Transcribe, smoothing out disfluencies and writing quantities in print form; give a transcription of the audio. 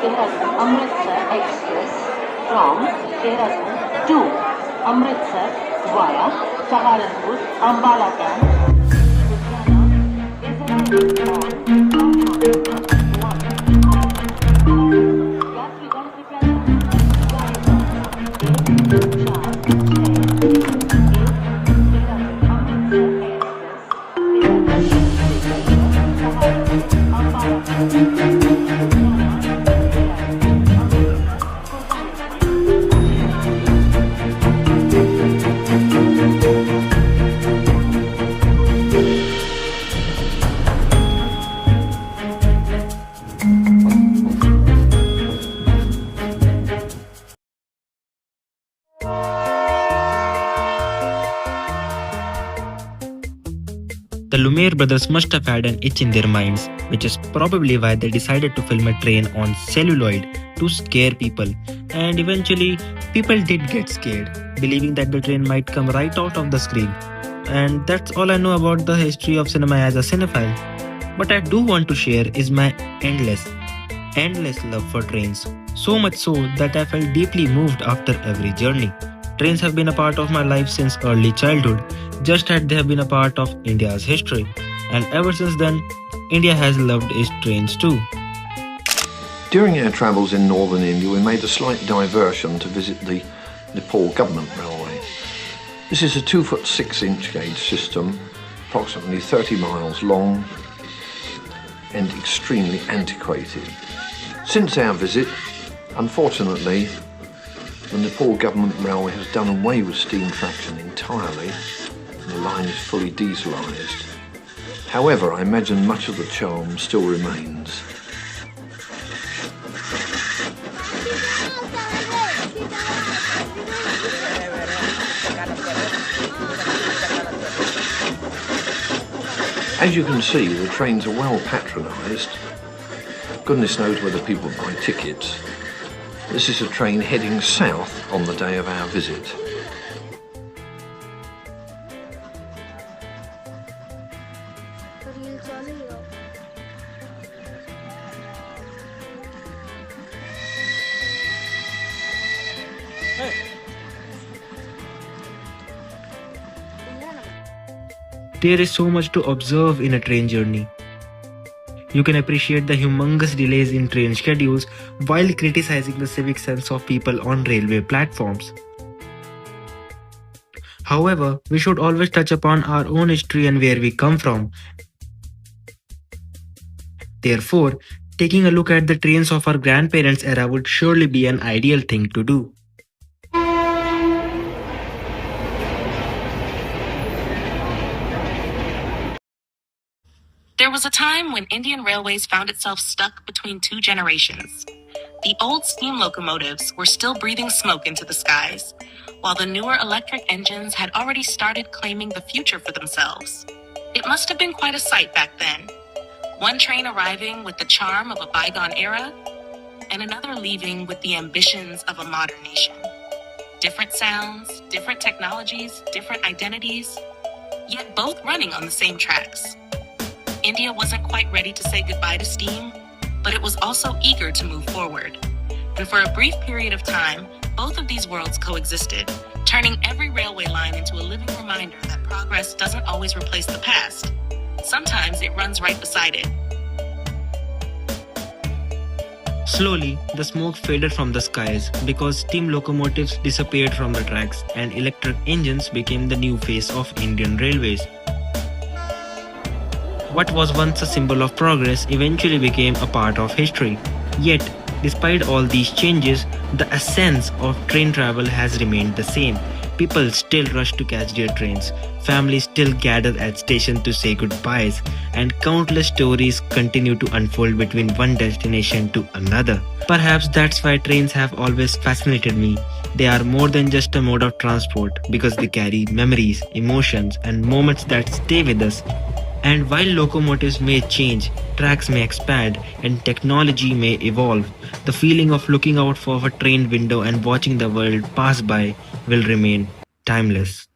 Amritsar Express from Dehradun to Amritsar via Saharanpur Ambala Camp. The Lumiere brothers must have had an itch in their minds, which is probably why they decided to film a train on celluloid to scare people. And eventually, people did get scared, believing that the train might come right out of the screen. And that's all I know about the history of cinema as a cinephile. What I do want to share is my endless love for trains. So much so that I felt deeply moved after every journey. Trains have been a part of my life since early childhood, just as they have been a part of India's history. And ever since then, India has loved its trains too. During our travels in northern India, we made a slight diversion to visit the Nepal Government Railway. This is a 2-foot 6-inch gauge system, approximately 30 miles long and extremely antiquated. Since our visit, unfortunately, the Nepal Government Railway has done away with steam traction entirely, and the line is fully dieselised. However, I imagine much of the charm still remains. As you can see, the trains are well patronised. Goodness knows whether people buy tickets. This is a train heading south on the day of our visit. There is so much to observe in a train journey. You can appreciate the humongous delays in train schedules while criticizing the civic sense of people on railway platforms. However, we should always touch upon our own history and where we come from. Therefore, taking a look at the trains of our grandparents' era would surely be an ideal thing to do. There was a time when Indian Railways found itself stuck between two generations. The old steam locomotives were still breathing smoke into the skies, while the newer electric engines had already started claiming the future for themselves. It must have been quite a sight back then. One train arriving with the charm of a bygone era, and another leaving with the ambitions of a modern nation. Different sounds, different technologies, different identities, yet both running on the same tracks. India wasn't quite ready to say goodbye to steam, but it was also eager to move forward. And for a brief period of time, both of these worlds coexisted, turning every railway line into a living reminder that progress doesn't always replace the past. Sometimes it runs right beside it. Slowly, the smoke faded from the skies because steam locomotives disappeared from the tracks and electric engines became the new face of Indian Railways. What was once a symbol of progress eventually became a part of history. Yet, despite all these changes, the essence of train travel has remained the same. People still rush to catch their trains, families still gather at stations to say goodbyes, and countless stories continue to unfold between one destination to another. Perhaps that's why trains have always fascinated me. They are more than just a mode of transport because they carry memories, emotions, and moments that stay with us. And while locomotives may change, tracks may expand, and technology may evolve, the feeling of looking out for a train window and watching the world pass by will remain timeless.